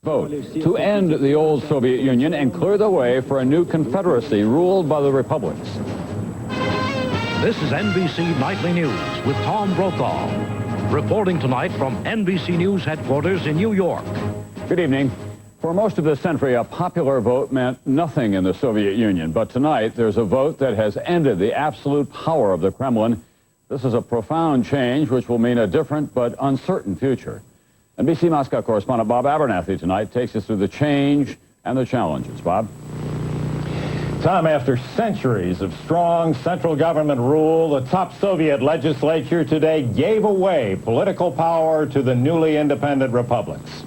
Vote to end the old Soviet Union and clear the way for a new confederacy ruled by the republics. This is NBC Nightly News with Tom Brokaw, reporting tonight from NBC News headquarters in New York. Good evening. For most of this century, a popular vote meant nothing in the Soviet Union. But tonight, there's a vote that has ended the absolute power of the Kremlin. This is a profound change, which will mean a different but uncertain future. NBC Moscow correspondent Bob Abernathy tonight takes us through the change and the challenges. Bob? Tom, after centuries of strong central government rule, the top Soviet legislature today gave away political power to the newly independent republics.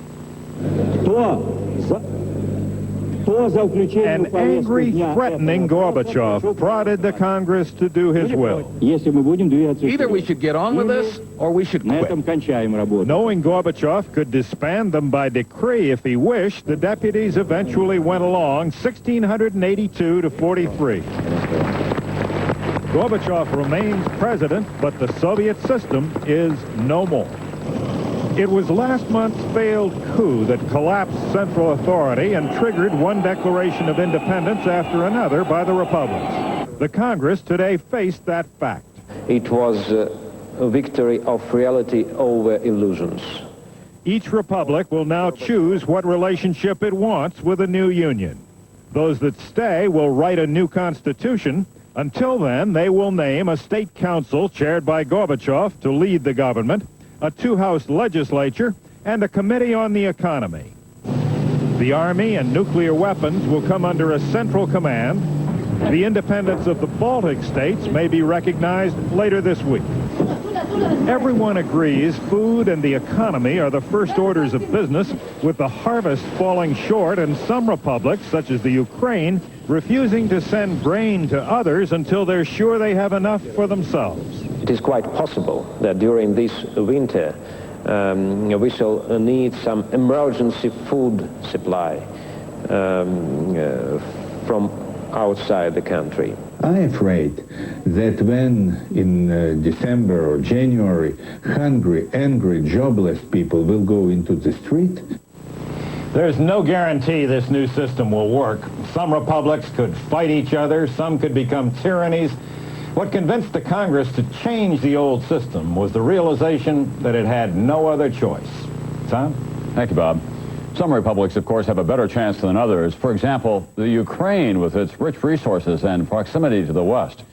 An angry, threatening Gorbachev prodded the Congress to do his will. Either we should get on with this, or we should quit. Knowing Gorbachev could disband them by decree if he wished, the deputies eventually went along 1,682 to 43. Gorbachev remains president, but the Soviet system is no more. It was last month's failed coup that collapsed central authority and triggered one declaration of independence after another by the republics. The Congress today faced that fact. It was a victory of reality over illusions. Each republic will now choose what relationship it wants with a new union. Those that stay will write a new constitution. Until then, they will name a state council chaired by Gorbachev to lead the government, a two-house legislature, and a committee on the economy. The Army and nuclear weapons will come under a central command. The independence of the Baltic states may be recognized later this week. Everyone agrees food and the economy are the first orders of business, with the harvest falling short and some republics, such as the Ukraine, refusing to send grain to others until they're sure they have enough for themselves. It is quite possible that during this winter we shall need some emergency food supply from outside the country. I'm afraid that when in December or January hungry, angry, jobless people will go into the street, there's no guarantee this new system will work. Some republics could fight each other, some could become tyrannies. What convinced the Congress to change the old system was the realization that it had no other choice. Tom? Thank you, Bob. Some republics, of course, have a better chance than others. For example, the Ukraine with its rich resources and proximity to the West.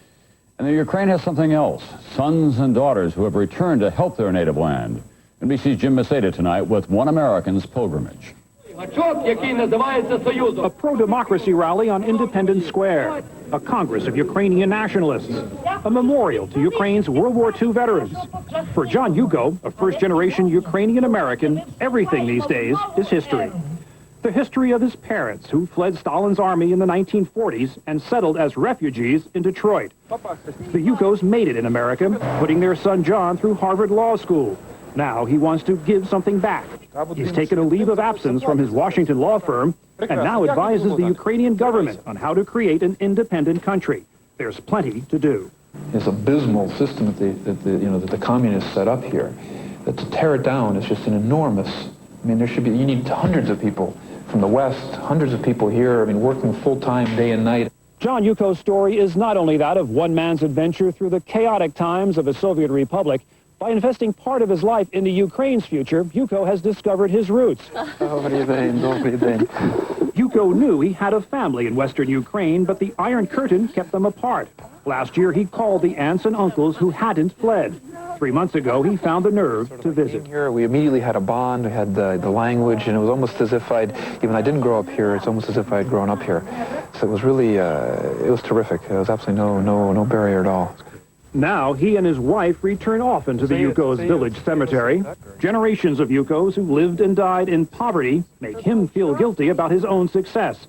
And the Ukraine has something else, sons and daughters who have returned to help their native land. NBC's Jim Maseda tonight with One American's pilgrimage. A pro-democracy rally on Independence Square, a Congress of Ukrainian nationalists, a memorial to Ukraine's World War II veterans. For John Yuko, a first-generation Ukrainian-American, everything these days is history. The history of his parents, who fled Stalin's army in the 1940s and settled as refugees in Detroit. The Yukos made it in America, putting their son John through Harvard Law School. Now he wants to give something back. He's taken a leave of absence from his Washington law firm and now advises the Ukrainian government on how to create an independent country. There's plenty to do. This abysmal system that the communists set up here, that to tear it down is just an enormous, you need hundreds of people from the West, hundreds of people here, working full-time day and night. John Yuko's story is not only that of one man's adventure through the chaotic times of a Soviet republic. By investing part of his life into Ukraine's future, Yuko has discovered his roots. Yuko knew he had a family in western Ukraine, but the Iron Curtain kept them apart. Last year, he called the aunts and uncles who hadn't fled. 3 months ago, he found the nerve to visit. Here, we immediately had a bond. We had the language, and it was almost as if I didn't grow up here, it's almost as if I had grown up here. So it was really, it was terrific. There was absolutely no barrier at all. Now, he and his wife return often to the Yukos village cemetery. Generations of Yukos who lived and died in poverty make him feel guilty about his own success.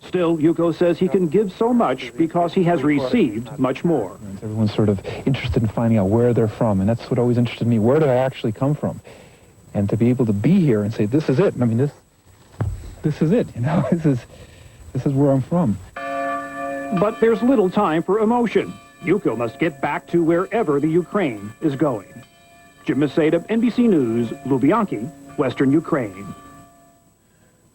Still, Yuko says he can give so much because he has received much more. Everyone's sort of interested in finding out where they're from, and that's what always interested me. Where did I actually come from? And to be able to be here and say, this is it. This is it. This is where I'm from. But there's little time for emotion. Yuko must get back to wherever the Ukraine is going. Jim Maseda, NBC News, Lubyanki, Western Ukraine.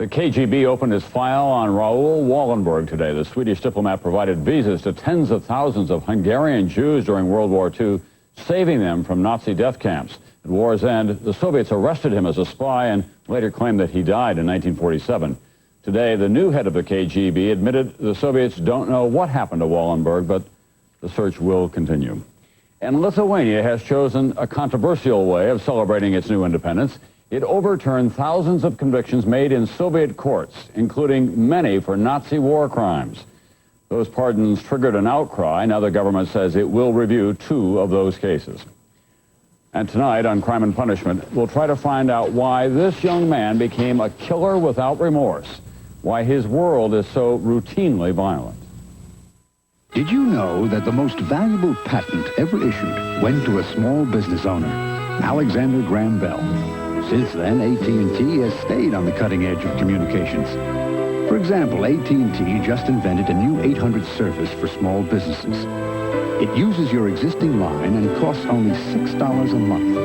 The KGB opened its file on Raoul Wallenberg today. The Swedish diplomat provided visas to tens of thousands of Hungarian Jews during World War II, saving them from Nazi death camps. At war's end, the Soviets arrested him as a spy and later claimed that he died in 1947. Today, the new head of the KGB admitted the Soviets don't know what happened to Wallenberg, but the search will continue. And Lithuania has chosen a controversial way of celebrating its new independence. It overturned thousands of convictions made in Soviet courts, including many for Nazi war crimes. Those pardons triggered an outcry. Now the government says it will review 2 of those cases. And tonight on Crime and Punishment, we'll try to find out why this young man became a killer without remorse, why his world is so routinely violent. Did you know that the most valuable patent ever issued went to a small business owner, Alexander Graham Bell? Since then, AT&T has stayed on the cutting edge of communications. For example, AT&T just invented a new 800 service for small businesses. It uses your existing line and costs only $6 a month.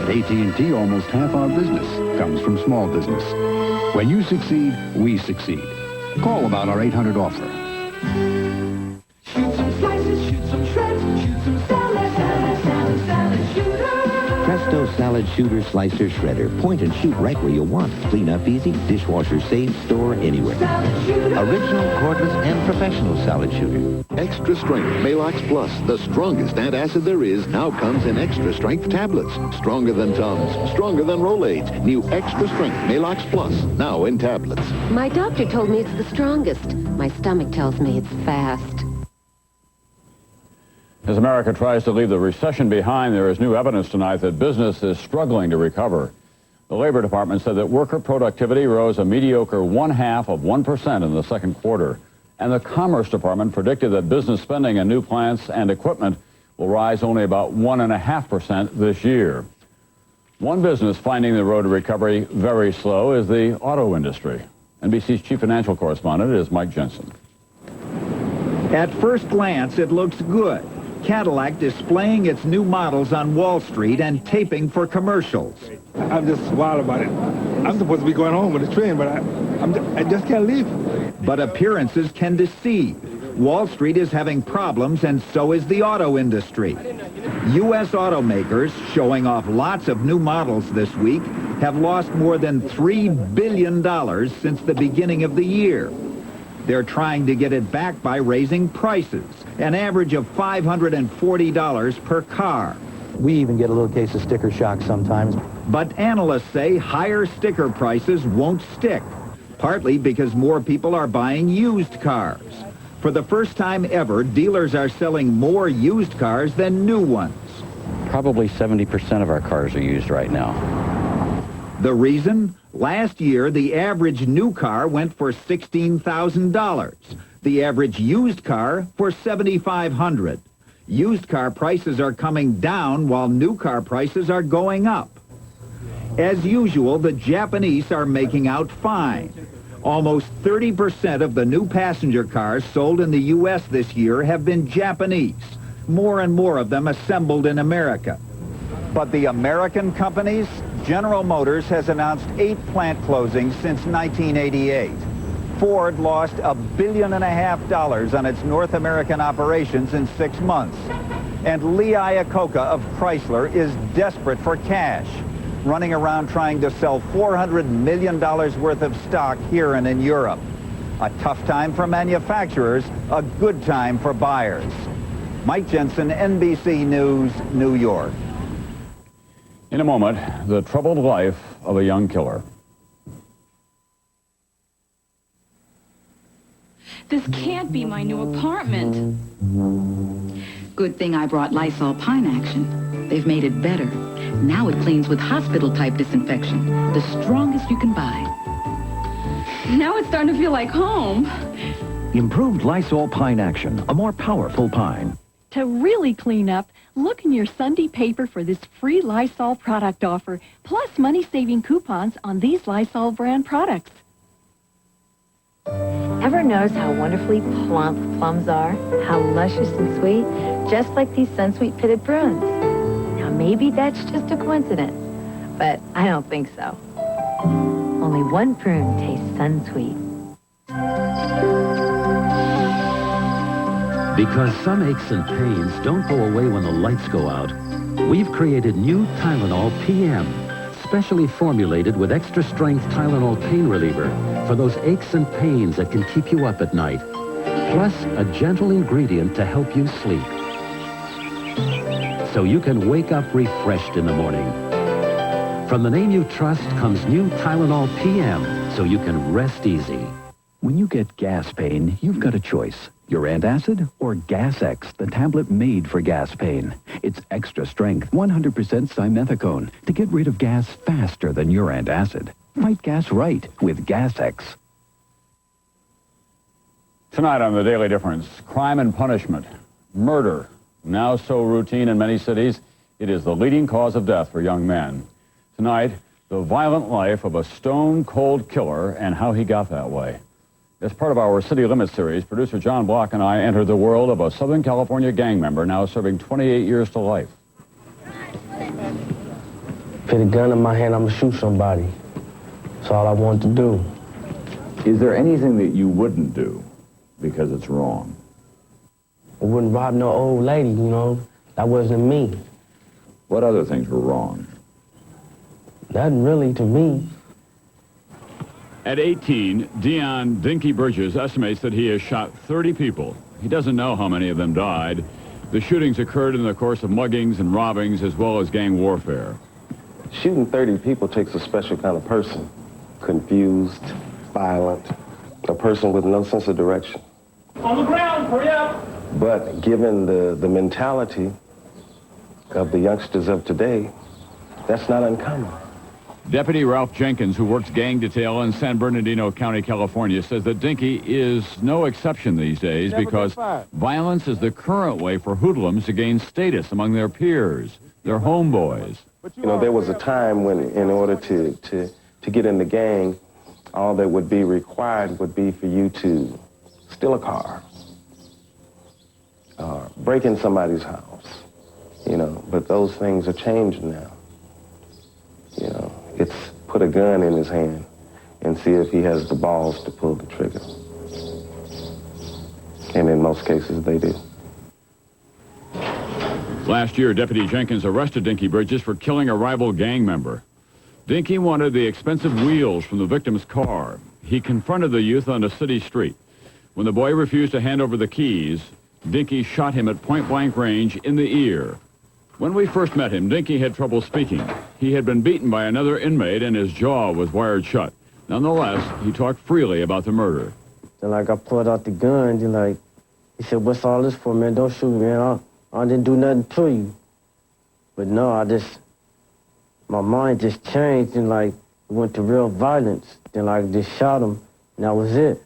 At AT&T, almost half our business comes from small business. When you succeed, we succeed. Call about our 800 offer. Shoot some slices, shoot some shreds, shoot some salad, salad, salad, salad shooter. Presto Salad Shooter Slicer Shredder. Point and shoot right where you want. Clean up easy, dishwasher safe, store anywhere. Salad shooter. Original, cordless, and professional salad shooter. Extra Strength Malox Plus, the strongest antacid there is, now comes in extra strength tablets. Stronger than Tums, stronger than Rolaids. New Extra Strength Malox Plus, now in tablets. My doctor told me it's the strongest. My stomach tells me it's fast. As America tries to leave the recession behind, there is new evidence tonight that business is struggling to recover. The Labor Department said that worker productivity rose a mediocre 0.5% in the second quarter. And the Commerce Department predicted that business spending on new plants and equipment will rise only about 1.5% this year. One business finding the road to recovery very slow is the auto industry. NBC's chief financial correspondent is Mike Jensen. At first glance, it looks good. Cadillac displaying its new models on Wall Street and taping for commercials. I'm just wild about it. I'm supposed to be going home with the train, but I just can't leave. But appearances can deceive. Wall Street is having problems, and so is the auto industry. U.S. automakers, showing off lots of new models this week, have lost more than $3 billion since the beginning of the year. They're trying to get it back by raising prices, an average of $540 per car. We even get a little case of sticker shock sometimes. But analysts say higher sticker prices won't stick, partly because more people are buying used cars. For the first time ever, dealers are selling more used cars than new ones. Probably 70% of our cars are used right now. The reason? Last year, the average new car went for $16,000. The average used car for $7,500. Used car prices are coming down while new car prices are going up. As usual, the Japanese are making out fine. Almost 30% of the new passenger cars sold in the U.S. this year have been Japanese. More and more of them assembled in America. But the American companies? General Motors has announced 8 plant closings since 1988. Ford lost $1.5 billion on its North American operations in 6 months. And Lee Iacocca of Chrysler is desperate for cash, running around trying to sell $400 million worth of stock here and in Europe. A tough time for manufacturers, a good time for buyers. Mike Jensen, NBC News, New York. In a moment, the troubled life of a young killer. This can't be my new apartment. Good thing I brought Lysol Pine Action. They've made it better. Now it cleans with hospital-type disinfection, the strongest you can buy. Now it's starting to feel like home. Improved Lysol Pine Action, a more powerful pine. To really clean up, look in your Sunday paper for this free Lysol product offer, plus money-saving coupons on these Lysol brand products. Ever notice how wonderfully plump plums are? How luscious and sweet? Just like these Sunsweet pitted prunes. Now maybe that's just a coincidence, but I don't think so. only one prune tastes Sunsweet. Because some aches and pains don't go away when the lights go out, we've created new Tylenol PM, specially formulated with extra strength Tylenol pain reliever for those aches and pains that can keep you up at night, plus a gentle ingredient to help you sleep. So you can wake up refreshed in the morning. From the name you trust comes new Tylenol PM, so you can rest easy. When you get gas pain, you've got a choice. Your antacid or Gas X, the tablet made for gas pain. It's extra strength, 100% simethicone to get rid of gas faster than your antacid. Fight gas right with Gas X. Tonight on The Daily Difference, crime and punishment. Murder, now so routine in many cities, it is the leading cause of death for young men. Tonight, the violent life of a stone-cold killer and how he got that way. As part of our City Limits series, producer John Block and I enter the world of a Southern California gang member now serving 28 years to life. Put a gun in my hand, I'm gonna shoot somebody. That's all I want to do. Is there anything that you wouldn't do because it's wrong? I wouldn't rob no old lady, you know. That wasn't me. What other things were wrong? Nothing really to me. At 18, Dion Dinky Bridges estimates that he has shot 30 people. He doesn't know how many of them died. The shootings occurred in the course of muggings and robbings as well as gang warfare. Shooting 30 people takes a special kind of person. Confused, violent, a person with no sense of direction. On the ground, hurry up! But given the mentality of the youngsters of today, that's not uncommon. Deputy Ralph Jenkins, who works gang detail in San Bernardino County, California, says that Dinky is no exception these days because violence is the current way for hoodlums to gain status among their peers, their homeboys. You know, there was a time when in order to get in the gang, all that would be required would be for you to steal a car, break in somebody's house, you know, but those things are changed now. You know, it's put a gun in his hand and see if he has the balls to pull the trigger. And in most cases, they do. Last year, Deputy Jenkins arrested Dinky Bridges for killing a rival gang member. Dinky wanted the expensive wheels from the victim's car. He confronted the youth on a city street. When the boy refused to hand over the keys, Dinky shot him at point-blank range in the ear. When we first met him, Dinky had trouble speaking. He had been beaten by another inmate and his jaw was wired shut. Nonetheless, he talked freely about the murder. Then, like, I pulled out the gun, then, like, he said, what's all this for, man? Don't shoot me, man. I didn't do nothing to you. But no, my mind just changed and, like, went to real violence. Then, like, just shot him, and that was it.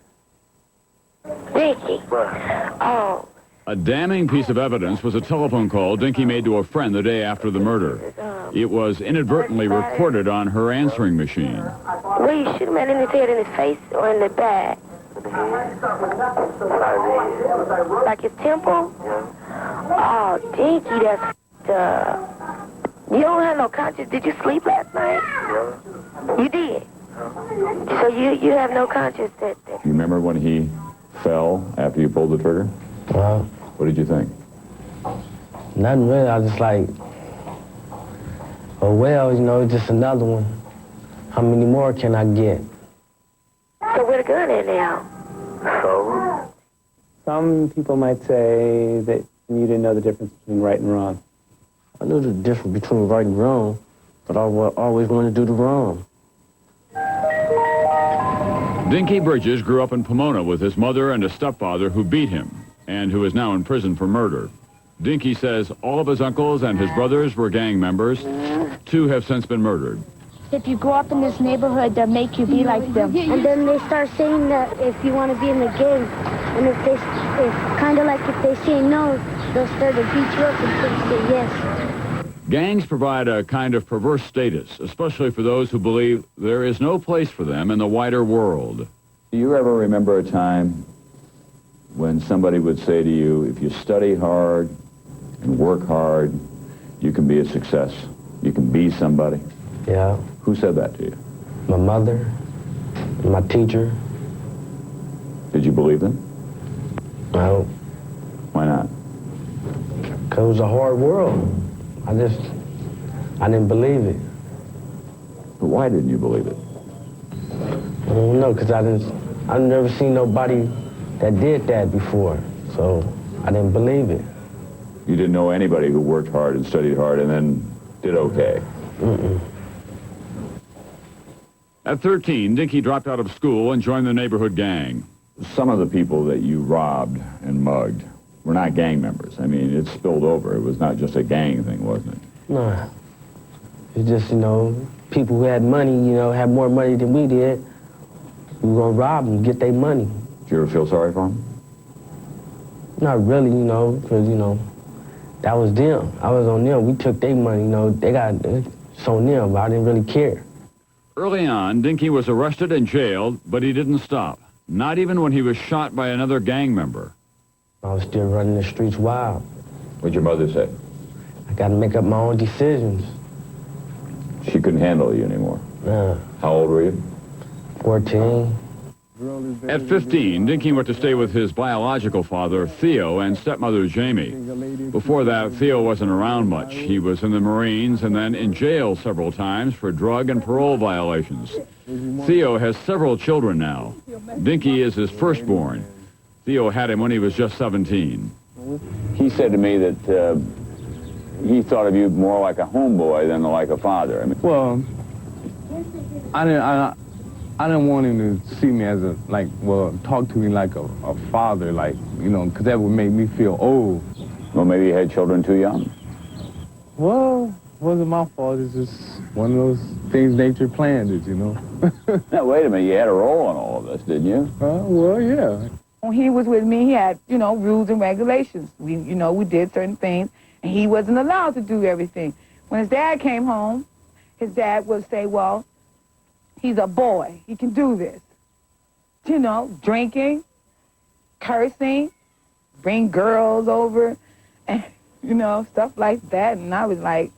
Dinky. Oh. A damning piece of evidence was a telephone call Dinky made to a friend the day after the murder. It was inadvertently recorded on her answering machine. Where you shoot him at, in his head, in his face, or in the back? Like his temple? Oh, Dinky, that's you don't have no conscience. Did you sleep last night? You did? So you have no conscience that... You remember when he fell after you pulled the trigger? What did you think? Nothing really. I was just like, oh, well, you know, it's just another one. How many more can I get? So where the gun at now? So? Some people might say that you didn't know the difference between right and wrong. I knew the difference between right and wrong, but I always wanted to do the wrong. Dinky Bridges grew up in Pomona with his mother and a stepfather who beat him and who is now in prison for murder. Dinky says all of his uncles and his brothers were gang members. 2 have since been murdered. If you grow up in this neighborhood, they'll make you be like them. And then they start saying that if you want to be in the gang, and if kind of like if they say no, they'll start to beat you up until you say yes. Gangs provide a kind of perverse status, especially for those who believe there is no place for them in the wider world. Do you ever remember a time when somebody would say to you, if you study hard and work hard, you can be a success, you can be somebody? Yeah. Who said that to you? My mother. My teacher. Did you believe them? No. Why not? Because it was a hard world. I didn't believe it. But why didn't you believe it? I don't know, because I've never seen nobody that did that before, so I didn't believe it. You didn't know anybody who worked hard and studied hard and then did okay? Mm-mm. At 13, Dinky dropped out of school and joined the neighborhood gang. Some of the people that you robbed and mugged were not gang members. I mean, it spilled over. It was not just a gang thing, wasn't it? No. It's just, people who had money, had more money than we did. We were going to rob them, get their money. Did you ever feel sorry for them? Not really, because, that was them. I was on them. We took their money, it's on them, but I didn't really care. Early on, Dinky was arrested and jailed, but he didn't stop. Not even when he was shot by another gang member. I was still running the streets wild. What'd your mother say? I got to make up my own decisions. She couldn't handle you anymore? Yeah. How old were you? 14. At 15, Dinky went to stay with his biological father, Theo, and stepmother, Jamie. Before that, Theo wasn't around much. He was in the Marines and then in jail several times for drug and parole violations. Theo has several children now. Dinky is his firstborn. Theo had him when he was just 17. He said to me that he thought of you more like a homeboy than like a father. I mean, Well, I didn't want him to see me as talk to me like a father, because that would make me feel old. well, maybe you had children too young. Well, wasn't my fault. It's just one of those things nature planned it, Now, wait a minute. You had a role in all of this, didn't you? Well, yeah. When he was with me, he had, rules and regulations. We did certain things, and he wasn't allowed to do everything. When his dad came home, his dad would say, well, he's a boy. He can do this. Drinking, cursing, bring girls over, and, stuff like that. And I was like,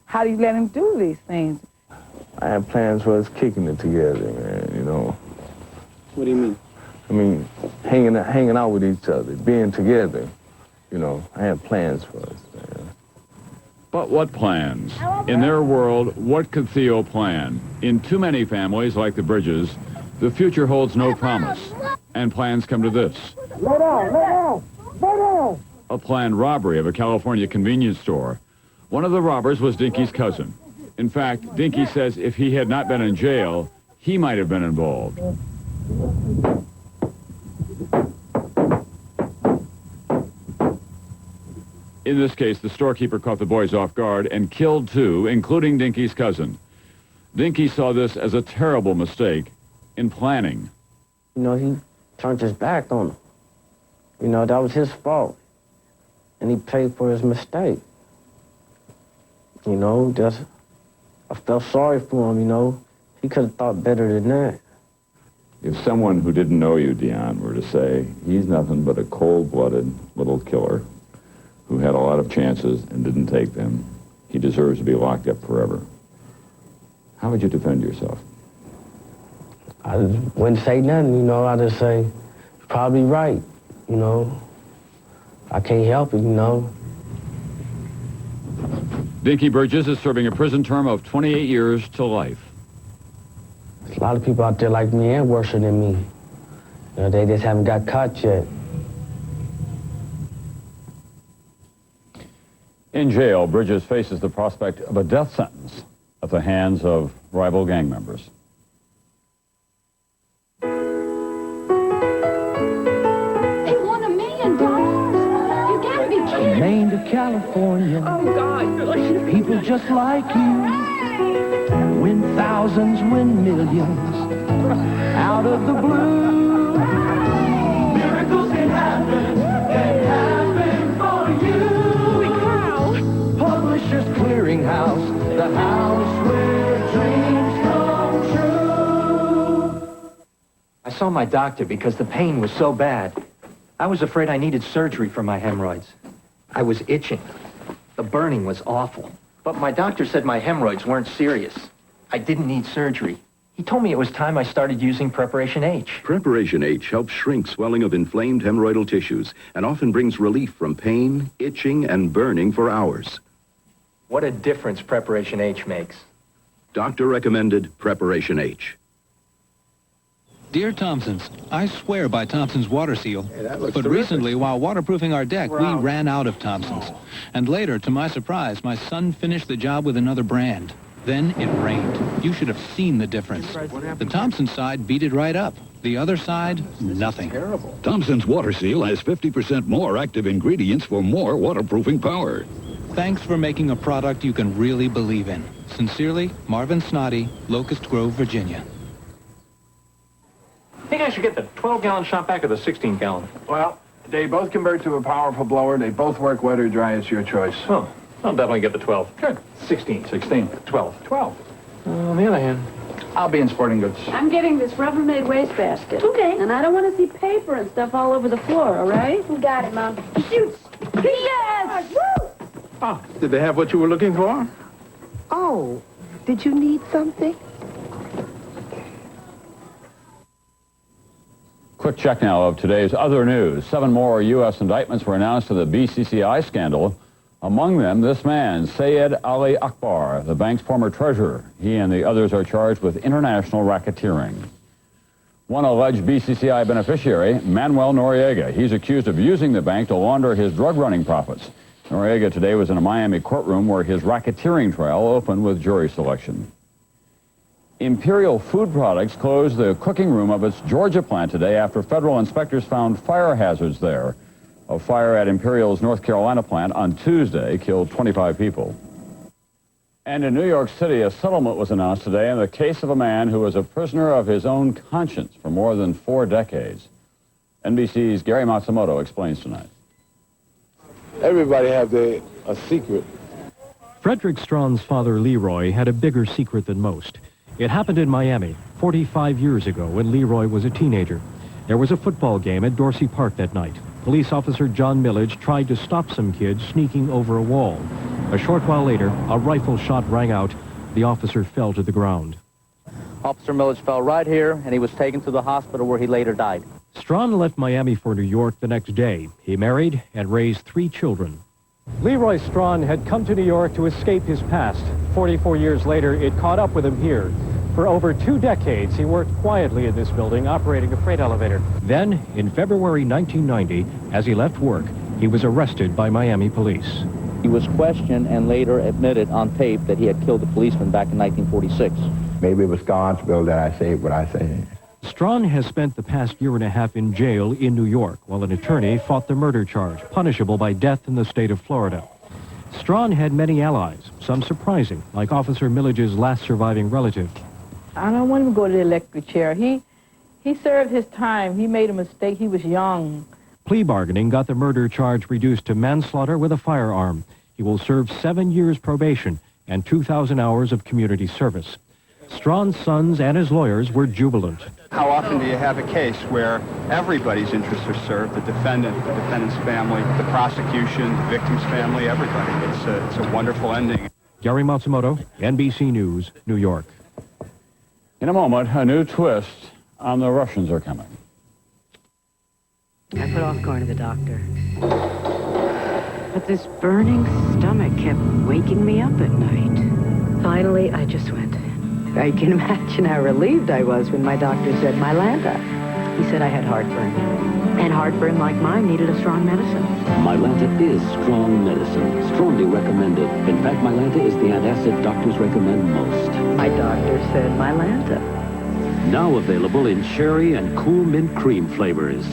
how do you let him do these things? I had plans for us kicking it together, man, What do you mean? I mean, hanging out with each other, being together. I had plans for us, man. But what plans? In their world, what could Theo plan? In too many families, like the Bridges, the future holds no promise. And plans come to this. Lay down, lay down, lay down. A planned robbery of a California convenience store. One of the robbers was Dinky's cousin. In fact, Dinky says if he had not been in jail, he might have been involved. In this case, the storekeeper caught the boys off guard and killed two, including Dinky's cousin. Dinky saw this as a terrible mistake in planning. He turned his back on him. That was his fault. And he paid for his mistake. I felt sorry for him, He could have thought better than that. If someone who didn't know you, Dion, were to say, he's nothing but a cold-blooded little killer who had a lot of chances and didn't take them, he deserves to be locked up forever, how would you defend yourself? I wouldn't say nothing, I'd just say, you're probably right, I can't help it, Dinky Bridges is serving a prison term of 28 years to life. There's a lot of people out there like me and worse than me. They just haven't got caught yet. In jail, Bridges faces the prospect of a death sentence at the hands of rival gang members. They won $1 million. You gotta be kidding. Maine to California. Oh, God. People just like you. Win thousands, win millions. Out of the blue. Miracles can happen for you. Publishers Clearinghouse, the house where dreams come true. I saw my doctor because the pain was so bad. I was afraid I needed surgery for my hemorrhoids. I was itching. The burning was awful. But my doctor said my hemorrhoids weren't serious. I didn't need surgery. He told me it was time I started using Preparation H. Preparation H helps shrink swelling of inflamed hemorrhoidal tissues and often brings relief from pain, itching, and burning for hours. What a difference Preparation H makes. Doctor recommended Preparation H. Dear Thompsons, I swear by Thompson's water seal. But terrific. Recently, while waterproofing our deck, we ran out of Thompson's. And later, to my surprise, my son finished the job with another brand. Then it rained. You should have seen the difference. The Thompson side beat it right up. The other side, nothing. Thompson's Water Seal has 50% more active ingredients for more waterproofing power. Thanks for making a product you can really believe in. Sincerely, Marvin Snoddy, Locust Grove, Virginia. I think I should get the 12-gallon shop back or the 16-gallon. Well, they both convert to a powerful blower. They both work wet or dry. It's your choice. Oh, I'll definitely get the 12. Good. 16. 16. 12. 12. On the other hand, I'll be in sporting goods. I'm getting this Rubbermaid wastebasket. Okay. And I don't want to see paper and stuff all over the floor, all right? You got it, Mom. Shoot! Yes! Woo! Oh, did they have what you were looking for? Oh, did you need something? Quick check now of today's other news. 7 more U.S. indictments were announced in the BCCI scandal. Among them, this man, Sayed Ali Akbar, the bank's former treasurer. He and the others are charged with international racketeering. One alleged BCCI beneficiary, Manuel Noriega. He's accused of using the bank to launder his drug-running profits. Noriega today was in a Miami courtroom where his racketeering trial opened with jury selection. Imperial Food Products closed the cooking room of its Georgia plant today after federal inspectors found fire hazards there. A fire at Imperial's North Carolina plant on Tuesday killed 25 people. And in New York City, a settlement was announced today in the case of a man who was a prisoner of his own conscience for more than 4 decades. NBC's Gary Matsumoto explains tonight. Everybody has a secret. Frederick Strawn's father, Leroy, had a bigger secret than most. It happened in Miami 45 years ago when Leroy was a teenager. There was a football game at Dorsey Park that night. Police officer John Millage tried to stop some kids sneaking over a wall. A short while later, a rifle shot rang out. The officer fell to the ground. Officer Millage fell right here, and he was taken to the hospital where he later died. Strawn left Miami for New York the next day. He married and raised 3 children. Leroy Strawn had come to New York to escape his past. 44 years later, it caught up with him here. For over 2 decades, he worked quietly in this building, operating a freight elevator. Then, in February 1990, as he left work, he was arrested by Miami police. He was questioned and later admitted on tape that he had killed a policeman back in 1946. Maybe it was God's will that I say what I say. Strawn has spent the past year and a half in jail in New York, while an attorney fought the murder charge, punishable by death in the state of Florida. Strawn had many allies, some surprising, like Officer Millage's last surviving relative. I don't want him to go to the electric chair. He served his time. He made a mistake. He was young. Plea bargaining got the murder charge reduced to manslaughter with a firearm. He will serve 7 years probation and 2,000 hours of community service. Strawn's sons and his lawyers were jubilant. How often do you have a case where everybody's interests are served, the defendant, the defendant's family, the prosecution, the victim's family, everybody? It's a wonderful ending. Gary Matsumoto, NBC News, New York. In a moment, a new twist on the Russians are coming. I put off going to the doctor. But this burning stomach kept waking me up at night. Finally, I just went. I can imagine how relieved I was when my doctor said, Mylanta. He said I had heartburn. And heartburn like mine needed a strong medicine. Mylanta is strong medicine, strongly recommended. In fact, Mylanta is the antacid doctors recommend most. My doctor said Mylanta. Now available in cherry and cool mint cream flavors.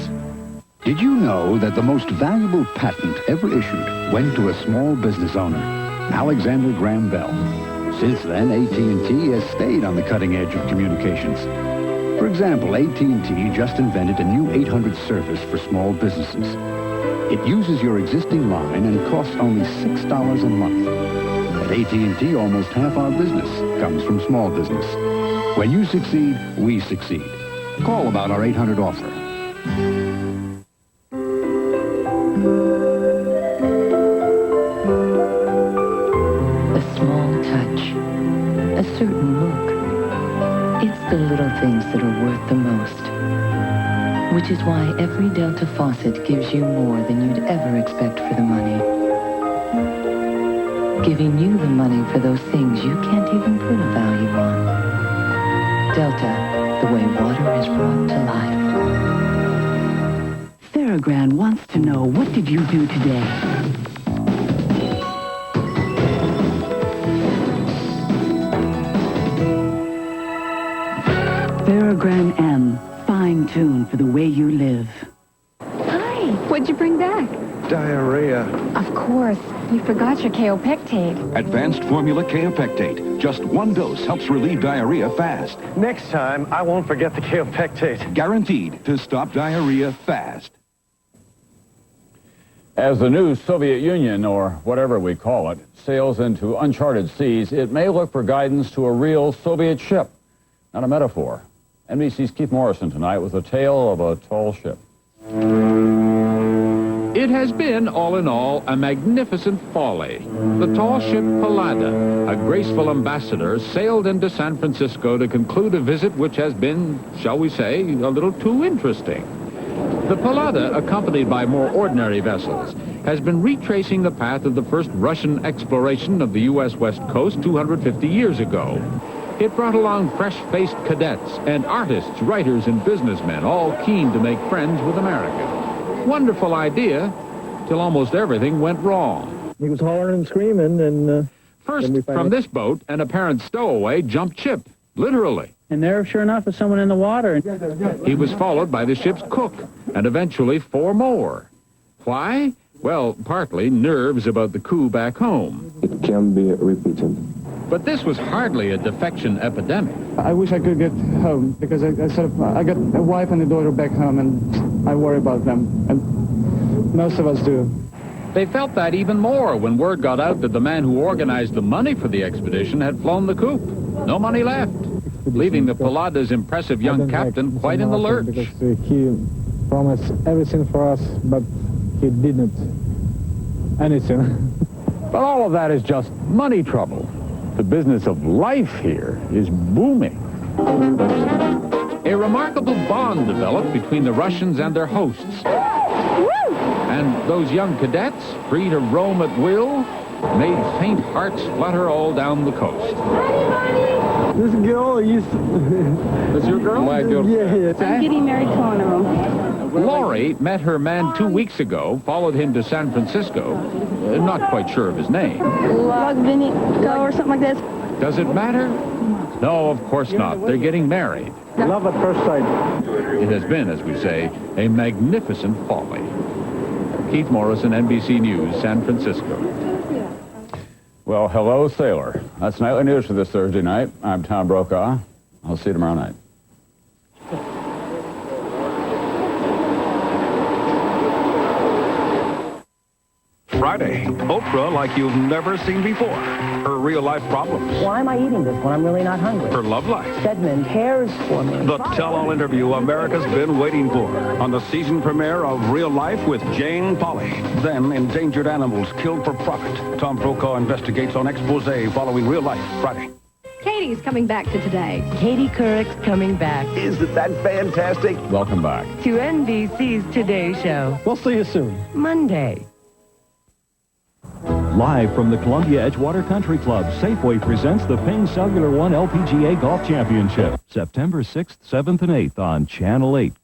Did you know that the most valuable patent ever issued went to a small business owner, Alexander Graham Bell? Since then, AT&T has stayed on the cutting edge of communications. For example, AT&T just invented a new 800 service for small businesses. It uses your existing line and costs only $6 a month. At AT&T, almost half our business comes from small business. When you succeed, we succeed. Call about our 800 offer. A small touch, a certain look. It's the little things that are worth the most. Which is why every Delta faucet gives you more than you'd ever expect for the money. Giving you the money for those things you can't even put a value on. Delta, the way water is brought to life. Theragram wants to know, what did you do today? Theragram M, fine-tuned for the way you live. Hi, what'd you bring back? Diarrhea. Of course, you forgot your kaopectate. Advanced formula kaopectate. Just one dose helps relieve diarrhea fast. Next time, I won't forget the kaopectate. Guaranteed to stop diarrhea fast. As the new Soviet Union, or whatever we call it, sails into uncharted seas, it may look for guidance to a real Soviet ship, not a metaphor. NBC's Keith Morrison tonight with a tale of a tall ship. It has been, all in all, a magnificent folly. The tall ship Pallada, a graceful ambassador, sailed into San Francisco to conclude a visit which has been, shall we say, a little too interesting. The Pallada, accompanied by more ordinary vessels, has been retracing the path of the first Russian exploration of the U.S. West Coast 250 years ago. It brought along fresh-faced cadets and artists, writers, and businessmen, all keen to make friends with America. Wonderful idea, till almost everything went wrong. He was hollering and screaming, and... First, from this boat, an apparent stowaway jumped ship, literally. And there, sure enough, was someone in the water. He was followed by the ship's cook, and eventually 4 more. Why? Well, partly nerves about the coup back home. It can be repeated. But this was hardly a defection epidemic. I wish I could get home, because I got a wife and a daughter back home, and I worry about them, and most of us do. They felt that even more when word got out that the man who organized the money for the expedition had flown the coop. No money left, leaving the Pallada's impressive young captain quite in the lurch. Because he promised everything for us, but he didn't anything. But all of that is just money trouble. The business of life here is booming. A remarkable bond developed between the Russians and their hosts. And those young cadets, free to roam at will, made faint hearts flutter all down the coast. This girl used to... That's your girl? My girl. Yeah. I'm getting married tomorrow. Laurie met her man 2 weeks ago, followed him to San Francisco. Not quite sure of his name. Lugvinico or something like this. Does it matter? No, of course not. They're getting married. Love at first sight. It has been, as we say, a magnificent folly. Keith Morrison, NBC News, San Francisco. Well, hello, sailor. That's Nightly News for this Thursday night. I'm Tom Brokaw. I'll see you tomorrow night. Friday, Oprah like you've never seen before. Her real-life problems. Why am I eating this when I'm really not hungry? Her love life. Stedman cares for me. The tell-all interview America's been waiting for. On the season premiere of Real Life with Jane Polly. Then, Endangered Animals Killed for Profit. Tom Brokaw investigates on expose following Real Life, Friday. Katie's coming back to Today. Katie Couric's coming back Isn't that fantastic? Welcome back. to NBC's Today Show. We'll see you soon. Monday. Live from the Columbia Edgewater Country Club, Safeway presents the Ping Cellular One LPGA Golf Championship, September 6th, 7th, and 8th on Channel 8.